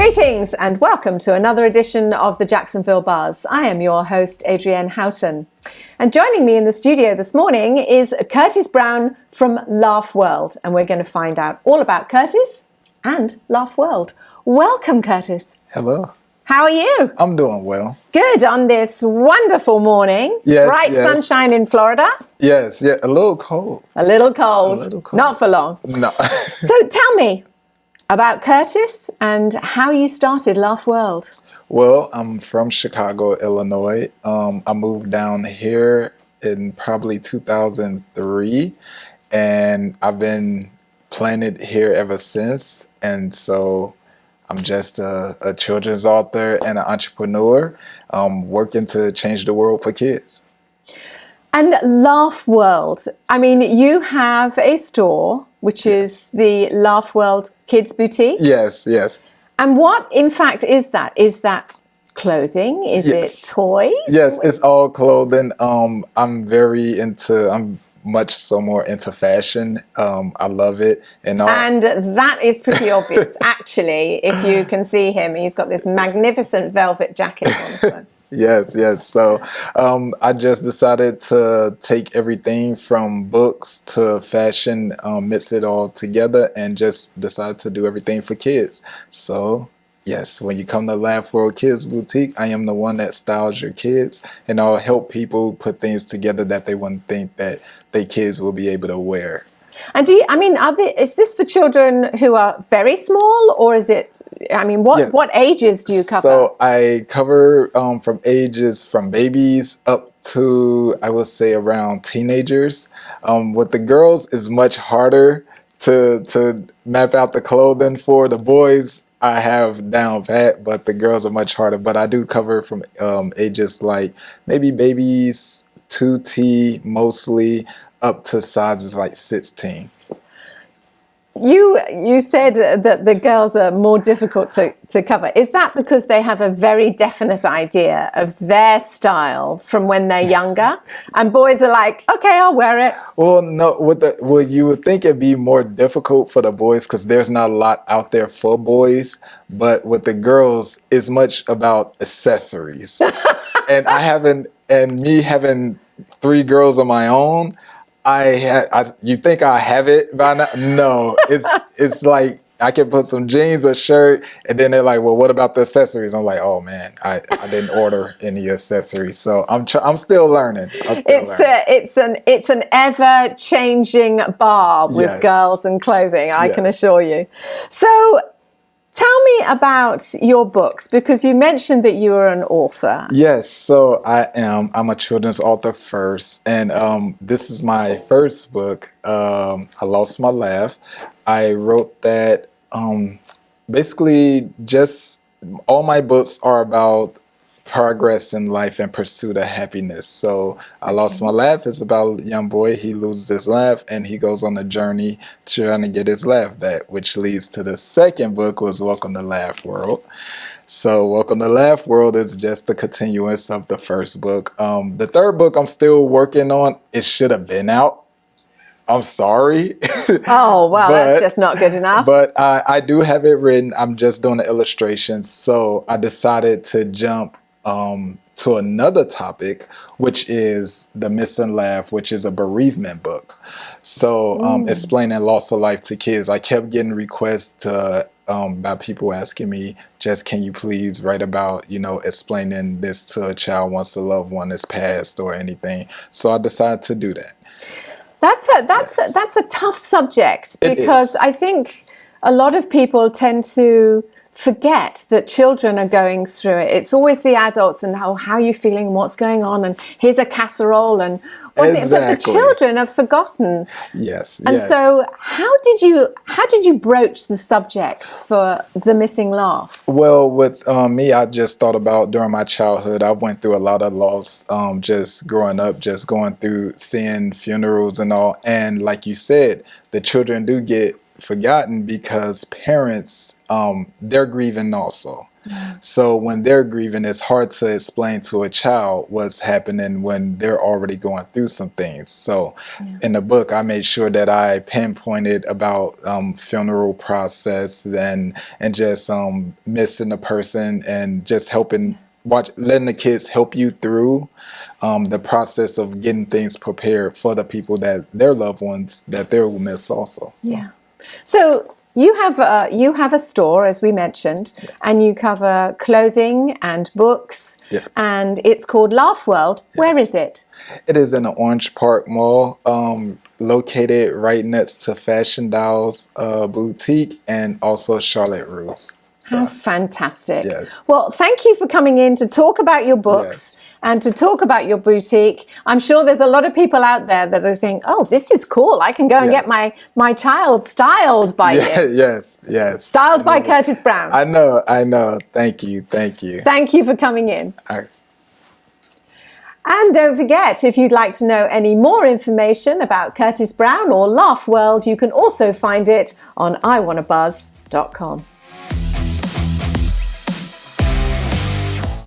Greetings and welcome to another edition of the Jacksonville Buzz. I am your host, Adrienne Houghton. And joining me in the studio this morning is Curtis Brown from Laugh World. And we're going to find out all about Curtis and Laugh World. Welcome, Curtis. Hello. How are you? I'm doing well. Good on this wonderful morning. Yes, bright sunshine in Florida. Yes, a little cold. A little cold. A little cold. Not for long. No. So tell me about Curtis and how you started Laugh World. Well, I'm from Chicago, Illinois. I moved down here in probably 2003, and I've been planted here ever since. And so I'm just a children's author and an entrepreneur, working to change the world for kids. And Laugh World, I mean, you have a store, which is the Laugh World Kids Boutique. Yes. And what, in fact, is that? Is that clothing? Is it toys? Yes, it's all clothing. I'm much so more into fashion. I love it. And that is pretty obvious, actually, if you can see him. He's got this magnificent velvet jacket on. Yes. So I just decided to take everything from books to fashion, mix it all together, and just decide to do everything for kids. So yes, when you come to Laugh World Kids Boutique, I am the one that styles your kids, and I'll help people put things together that they wouldn't think that their kids will be able to wear. And is this for children who are very small, or is it? I mean, what ages do you cover? So I cover from babies up to, I would say, around teenagers. With the girls, it's much harder to map out the clothing for. The boys I have down pat, but the girls are much harder. But I do cover from ages like maybe babies 2T mostly up to sizes like 16. You said that the girls are more difficult to cover. Is that because they have a very definite idea of their style from when they're younger, and boys are like, okay, I'll wear it? Well, no. You would think it'd be more difficult for the boys because there's not a lot out there for boys. But with the girls, it's much about accessories. And me having 3 girls of my own, you think I have it by now? No, it's like I can put some jeans, a shirt, and then they're like, "Well, what about the accessories?" I'm like, "Oh man, I didn't order any accessories." So I'm still learning. It's an ever changing bar with girls and clothing. I can assure you. So tell me about your books, because you mentioned that you were an author. Yes, so I am. I'm a children's author first, and this is my first book. I Lost My Laugh. I wrote that. Basically, just all my books are about progress in life and pursuit of happiness. So I Lost My Laugh is about a young boy. He loses his laugh and he goes on a journey trying to get his laugh back, which leads to the second book, was Welcome to Laugh World. So Welcome to Laugh World is just the continuance of the first book. The third book I'm still working on. It should have been out. I'm sorry. Oh, well, that's just not good enough. But I do have it written. I'm just doing the illustrations. So I decided to jump to another topic, which is The Missing Laugh, which is a bereavement book. So explaining loss of life to kids. I kept getting requests by people asking me, just can you please write about, explaining this to a child once a loved one is passed or anything. So I decided to do that. That's a tough subject, because I think a lot of people tend to forget that children are going through it. It's always the adults and how are you feeling, what's going on, and here's a casserole and but the children have forgotten. Yes. And so how did you broach the subject for The Missing Laugh? Well, with me, I just thought about during my childhood, I went through a lot of loss, just growing up, just going through seeing funerals and all. And like you said, the children do get forgotten because parents, they're grieving also. So when they're grieving, it's hard to explain to a child what's happening when they're already going through some things. So in the book, I made sure that I pinpointed about funeral process and just missing a person and just helping letting the kids help you through the process of getting things prepared for the people that their loved ones that they will miss also. So. Yeah. So you have a store, as we mentioned, and you cover clothing and books, and it's called Laugh World. Yes. Where is it? It is in the Orange Park Mall, located right next to Fashion Dolls Boutique and also Charlotte Russe. How fantastic. Yes. Well, thank you for coming in to talk about your books and to talk about your boutique. I'm sure there's a lot of people out there that are thinking, oh, this is cool. I can go and get my child styled by you. Yes. Styled by Curtis Brown. I know. Thank you. Thank you for coming in. And don't forget, if you'd like to know any more information about Curtis Brown or Laugh World, you can also find it on iwannabuzz.com.